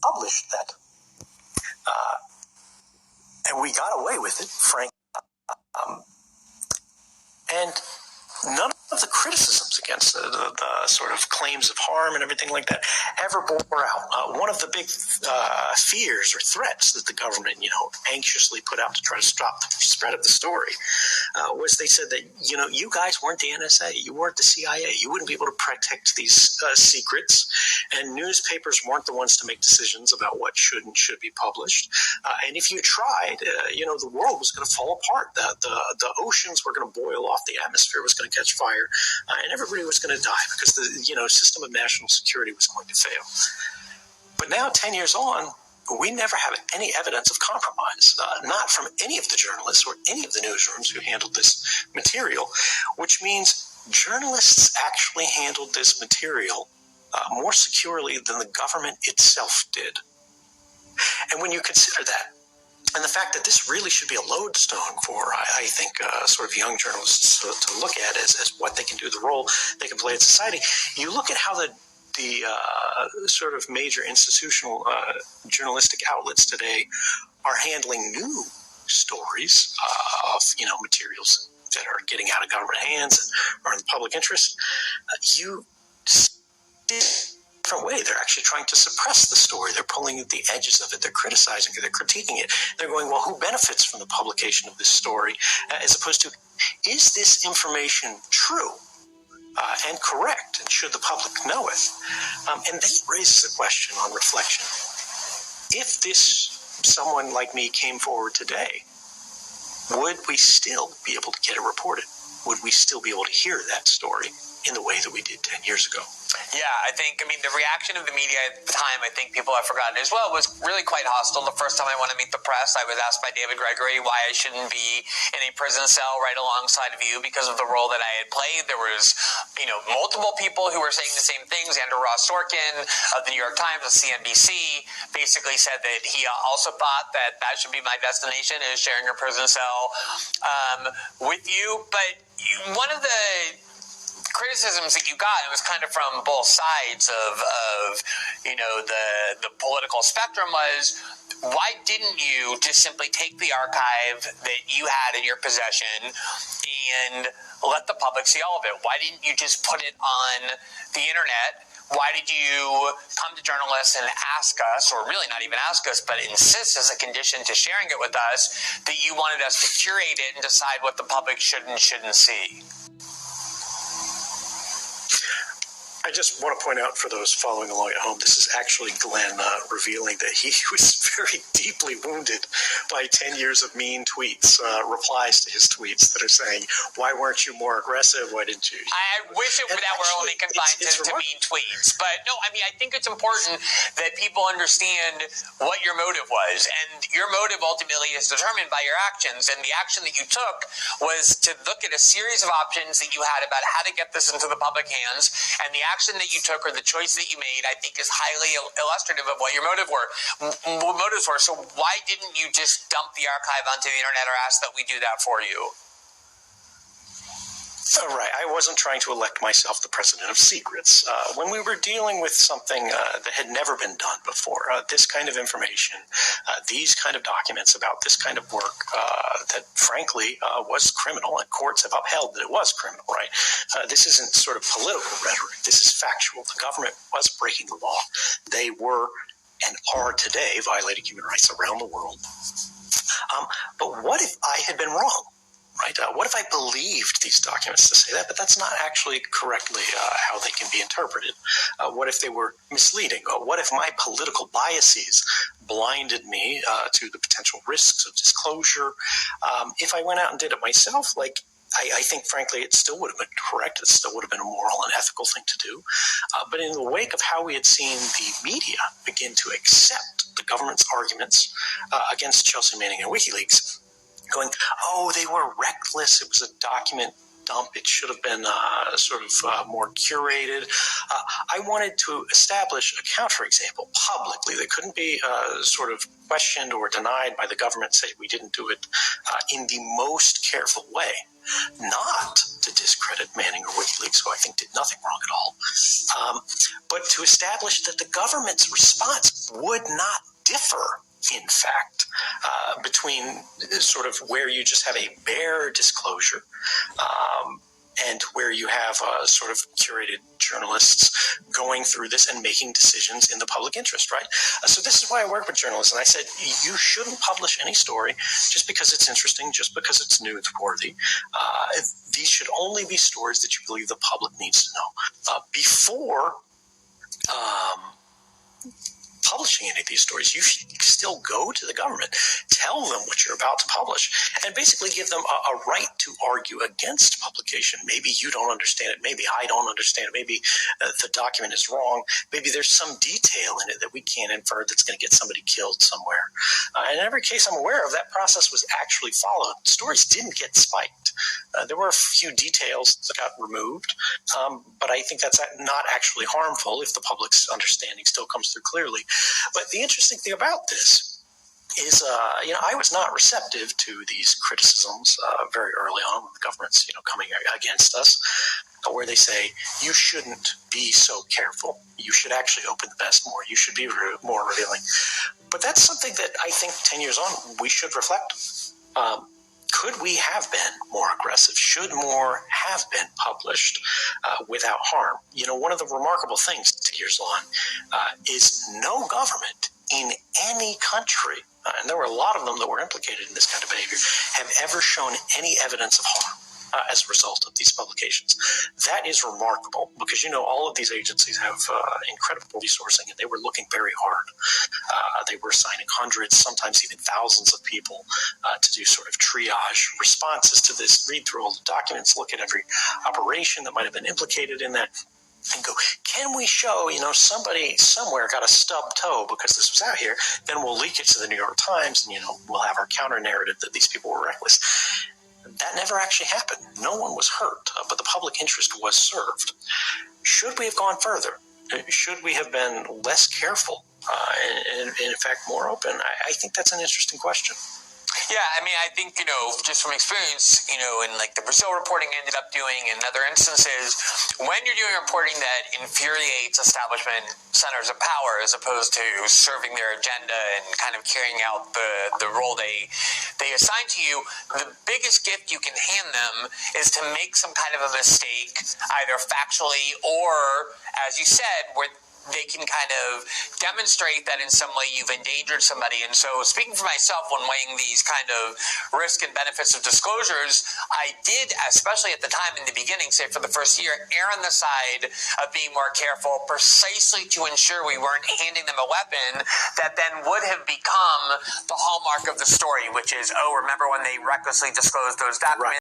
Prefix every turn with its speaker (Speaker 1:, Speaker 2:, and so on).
Speaker 1: published that. And we got away with it, frankly. And none of the criticisms against the sort of claims of harm and everything like that ever bore out. One of the big fears or threats that the government, anxiously put out to try to stop the spread of the story was they said that, you guys weren't the NSA, you weren't the CIA, you wouldn't be able to protect these secrets, and newspapers weren't the ones to make decisions about what should and should be published. And if you tried, the world was going to fall apart. The oceans were going to boil off, the atmosphere was going to catch fire, and everybody was going to die because the system of national security was going to fail. But now, 10 years on, we never have any evidence of compromise, not from any of the journalists or any of the newsrooms who handled this material, which means journalists actually handled this material more securely than the government itself did. And when you consider that, and the fact that this really should be a lodestone for, I think, sort of young journalists to look at as what they can do, the role they can play in society, you look at how the sort of major institutional journalistic outlets today are handling new stories of, materials that are getting out of government hands or in the public interest. You see a different way. They're actually trying to suppress the story. They're pulling at the edges of it. They're criticizing it. They're critiquing it. They're going, well, who benefits from the publication of this story? As opposed to, is this information true? And correct, and should the public know it? And that raises the question on reflection. If someone like me came forward today, would we still be able to get it reported? Would we still be able to hear that story in the way that we did 10 years ago?
Speaker 2: Yeah, the reaction of the media at the time, I think people have forgotten as well, was really quite hostile. The first time I went to meet the press, I was asked by David Gregory why I shouldn't be in a prison cell right alongside of you because of the role that I had played. There was, multiple people who were saying the same things. Andrew Ross Sorkin of the New York Times and CNBC basically said that he also thought that should be my destination, is sharing a prison cell with you. But one of the criticisms that you got, it was kind of from both sides of the political spectrum, was why didn't you just simply take the archive that you had in your possession and let the public see all of it? Why didn't you just put it on the internet? Why did you come to journalists and ask us, or really not even ask us, but insist as a condition to sharing it with us, that you wanted us to curate it and decide what the public should and shouldn't see?
Speaker 1: I just want to point out for those following along at home, this is actually Glenn revealing that he was very deeply wounded by 10 years of mean tweets, replies to his tweets that are saying, why weren't you more aggressive? Why didn't you?
Speaker 2: I wish that were only confined to mean tweets. But no, I think it's important that people understand what your motive was. And your motive ultimately is determined by your actions. And the action that you took was to look at a series of options that you had about how to get this into the public hands. And the action that you took, or the choice that you made, I think is highly illustrative of what your motives were. So why didn't you just dump the archive onto the internet or ask that we do that for you?
Speaker 1: Right. I wasn't trying to elect myself the president of secrets. When we were dealing with something that had never been done before, this kind of information, these kind of documents about this kind of work that frankly was criminal, and courts have upheld that it was criminal, right? This isn't sort of political rhetoric. This is factual. The government was breaking the law. They were and are today violating human rights around the world. But what if I had been wrong? Right? What if I believed these documents to say that, but that's not actually correctly how they can be interpreted? What if they were misleading? What if my political biases blinded me to the potential risks of disclosure? If I went out and did it myself, I think, frankly, it still would have been correct. It still would have been a moral and ethical thing to do. But in the wake of how we had seen the media begin to accept the government's arguments against Chelsea Manning and WikiLeaks, going, oh, they were reckless. It was a document dump. It should have been more curated. I wanted to establish a counterexample publicly that couldn't be questioned or denied by the government, say we didn't do it in the most careful way. not to discredit Manning or WikiLeaks, who I think did nothing wrong at all, but to establish that the government's response would not differ, in fact, between sort of where you just have a bare disclosure and where you have sort of curated journalists going through this and making decisions in the public interest, right? So this is why I work with journalists, and I said, you shouldn't publish any story just because it's interesting, just because it's newsworthy. These should only be stories that you believe the public needs to know. Before publishing any of these stories, you should still go to the government, tell them what you're about to publish, and basically give them a right to argue against publication. Maybe you don't understand it. Maybe I don't understand it. Maybe the document is wrong. Maybe there's some detail in it that we can't infer that's going to get somebody killed somewhere. And in every case I'm aware of, that process was actually followed. Stories didn't get spiked. There were a few details that got removed, but I think that's not actually harmful if the public's understanding still comes through clearly. But the interesting thing about this is, I was not receptive to these criticisms very early on when the government's, coming against us, where they say, you shouldn't be so careful. You should actually open the best more. You should be more revealing. But that's something that I think 10 years on, we should reflect. Could we have been more aggressive? Should more have been published without harm? One of the remarkable things 10 years on is no government in any country, and there were a lot of them that were implicated in this kind of behavior, have ever shown any evidence of harm as a result of these publications. That is remarkable because, all of these agencies have incredible resourcing, and they were looking very hard. They were assigning hundreds, sometimes even thousands of people to do sort of triage responses to this, read through all the documents, look at every operation that might have been implicated in that, and go, can we show, somebody somewhere got a stub toe because this was out here, then we'll leak it to the New York Times, and, we'll have our counter narrative that these people were reckless. That never actually happened. No one was hurt, but the public interest was served. Should we have gone further? Should we have been less careful and in fact, more open? I think that's an interesting question.
Speaker 2: Yeah, I think, just from experience, in like the Brazil reporting I ended up doing and other instances, when you're doing reporting that infuriates establishment centers of power as opposed to serving their agenda and kind of carrying out the role they assign to you, the biggest gift you can hand them is to make some kind of a mistake, either factually or, as you said, where they can kind of demonstrate that in some way you've endangered somebody. And so speaking for myself, when weighing these kind of risk and benefits of disclosures, I did, especially at the time in the beginning, say for the first year, err on the side of being more careful precisely to ensure we weren't handing them a weapon that then would have become the hallmark of the story, which is, remember when they recklessly disclosed those documents?
Speaker 1: Right.